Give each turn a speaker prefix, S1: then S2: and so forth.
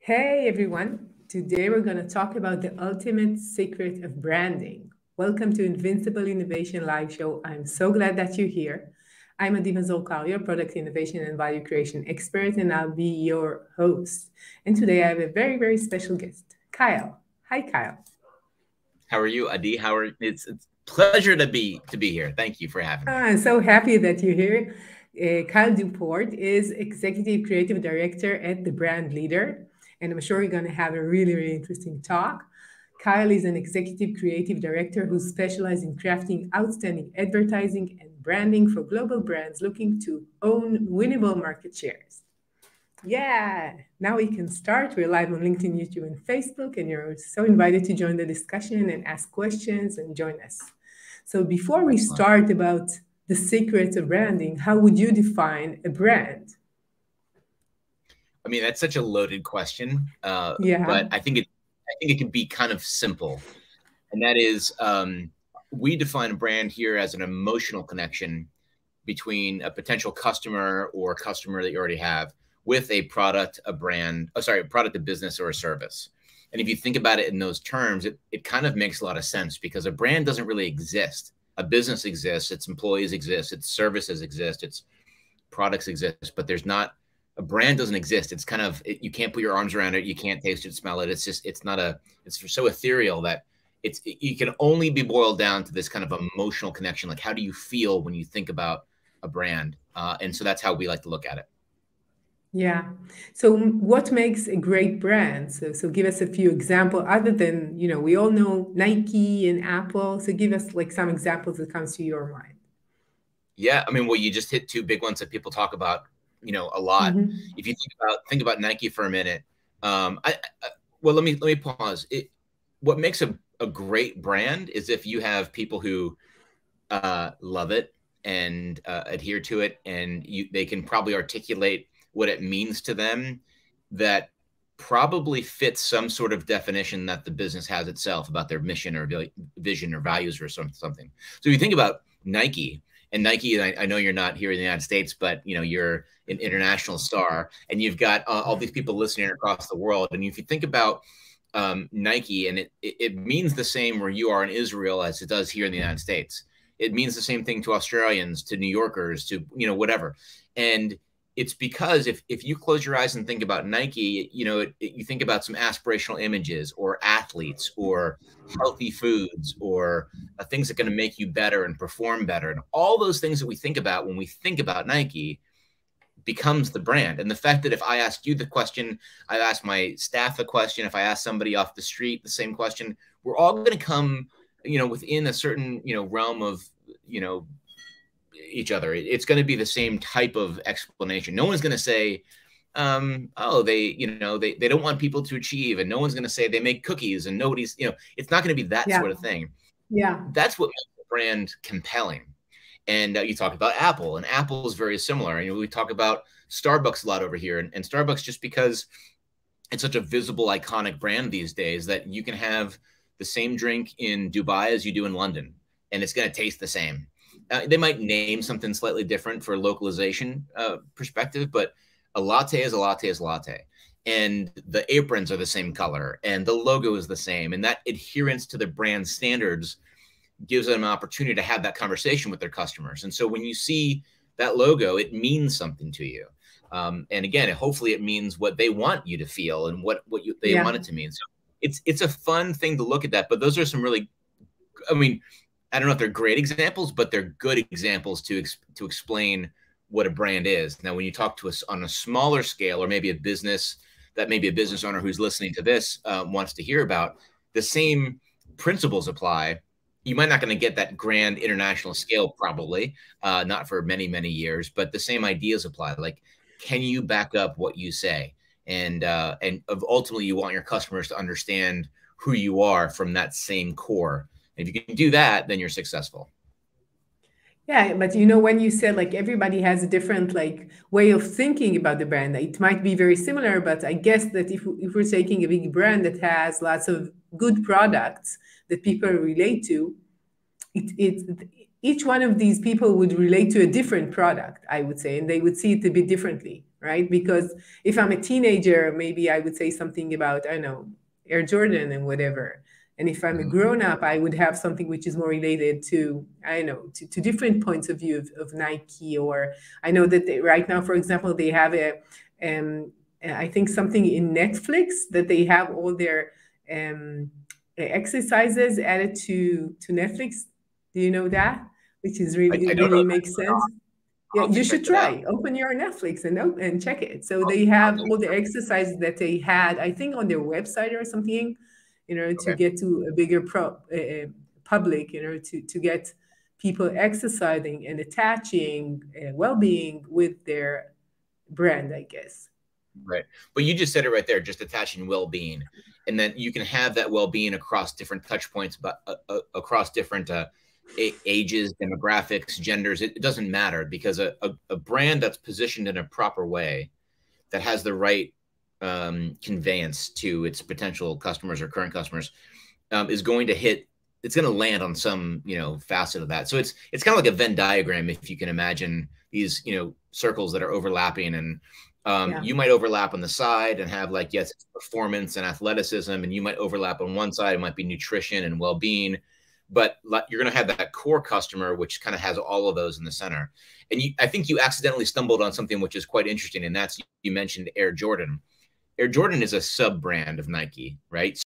S1: Hey everyone, today we're going to talk about the ultimate secret of branding. Welcome to Invincible Innovation Live Show. I'm so glad that you're here. I'm Adima Zolkar, your product innovation and value creation expert, and I'll be your host. And today I have a very, very special guest, Kyle. Hi, Kyle.
S2: How are you, Adi? It's pleasure to be here. Thank you for having me.
S1: I'm so happy that you're here. Kyle Duport is Executive Creative Director at The Brand Leader, and I'm sure we're going to have a really, really interesting talk. Kyle is an Executive Creative Director who specializes in crafting outstanding advertising and branding for global brands looking to own winnable market shares. Yeah, now we can start. We're live on LinkedIn, YouTube, and Facebook, and you're so invited to join the discussion and ask questions and join us. So before we
S2: Excellent.
S1: start about the secrets of branding, how would you define a brand?
S2: I mean, that's such a loaded question,
S1: Yeah.
S2: but I think it can be kind of simple, and that is we define a brand here as an emotional connection between a potential customer or customer that you already have with a product, a brand, a product, a business, or a service. And if you think about it in those terms, it kind of makes a lot of sense because a brand doesn't really exist. A business exists, its employees exist, its services exist, its products exist, but there's not a brand doesn't exist. It's kind of you can't put your arms around it, you can't taste it, smell it. It's just it's not a it's so ethereal that you can only be boiled down to this kind of emotional connection. Like how do you feel when you think about a brand? And so that's how we like to look at it.
S1: Yeah. So what makes a great brand? So give us a few examples other than, we all know Nike and Apple. So give us like some examples that comes to your mind.
S2: Yeah, I mean, well, you just hit two big ones that people talk about, a lot.
S1: Hmm.
S2: If you think about Nike for a minute, well, let me pause. What makes a great brand is if you have people who love it and adhere to it, and they can probably articulate what it means to them. That probably fits some sort of definition that the business has itself about their mission or vision or values or something. So if you think about Nike, and Nike, I know you're not here in the United States, but you're an international star, and you've got all these people listening across the world. And if you think about Nike, and it means the same where you are in Israel as it does here in the United States. It means the same thing to Australians, to New Yorkers, to whatever. And it's because if you close your eyes and think about Nike, you think about some aspirational images or athletes or healthy foods or things that are going to make you better and perform better. And all those things that we think about when we think about Nike becomes the brand. And the fact that if I asked you the question, I asked my staff the question, if I asked somebody off the street the same question, we're all going to come, within a certain, realm of, each other. It's going to be the same type of explanation. No one's going to say, oh, they don't want people to achieve, and no one's going to say they make cookies, and nobody's, it's not going to be that
S1: Yeah.
S2: sort of thing.
S1: Yeah.
S2: That's what makes the brand compelling. And you talk about Apple, and Apple is very similar. And we talk about Starbucks a lot over here, and Starbucks just because it's such a visible, iconic brand these days that you can have the same drink in Dubai as you do in London, and it's going to taste the same. They might name something slightly different for localization perspective, but a latte is a latte is a latte. And the aprons are the same color, and the logo is the same. And that adherence to the brand standards gives them an opportunity to have that conversation with their customers. And so when you see that logo, it means something to you. And again, hopefully it means what they want you to feel and they
S1: Yeah.
S2: want it to mean. So it's a fun thing to look at that. But those are some really, I mean, I don't know if they're great examples, but they're good examples to explain what a brand is. Now, when you talk to us on a smaller scale, or maybe a business maybe a business owner who's listening to this wants to hear about, the same principles apply. You might not going to get that grand international scale, probably not for many, many years, but the same ideas apply. Like, can you back up what you say? And ultimately, you want your customers to understand who you are from that same core. If you can do that, then you're successful.
S1: Yeah, but when you said like everybody has a different like way of thinking about the brand, it might be very similar, but I guess that if we're taking a big brand that has lots of good products that people relate to, each one of these people would relate to a different product, I would say, and they would see it a bit differently. right? Because if I'm a teenager, maybe I would say something about, I don't know, Air Jordan and whatever. And if I'm a grown up, I would have something which is more related to, I don't know, to different points of view of Nike. Or I know that right now, for example, they have um, I think something in Netflix that they have all their um, exercises added to Netflix. Do you know that? Which is really,
S2: I
S1: it
S2: don't know.
S1: really makes sense.
S2: I'll
S1: Yeah,
S2: have to
S1: you
S2: check
S1: should
S2: that out.
S1: try. Open your Netflix and check it. So they have all the exercises that they had, I think, on their website or something, to
S2: Okay.
S1: get to a bigger public, to get people exercising and attaching well-being with their brand, I guess.
S2: Right. But you just said it right there, just attaching well-being. And then you can have that well-being across different touch points, but across different ages, demographics, genders. It doesn't matter, because a brand that's positioned in a proper way, that has the right conveyance to its potential customers or current customers, is going to hit. It's going to land on some facet of that. So it's kind of like a Venn diagram, if you can imagine these circles that are overlapping, and
S1: Yeah.
S2: you might overlap on the side and have, like, yes, it's performance and athleticism, and you might overlap on one side. It might be nutrition and well-being, but you're going to have that core customer, which kind of has all of those in the center. And I think you accidentally stumbled on something which is quite interesting, and that's, you mentioned Air Jordan. Air Jordan is a sub brand of Nike, right?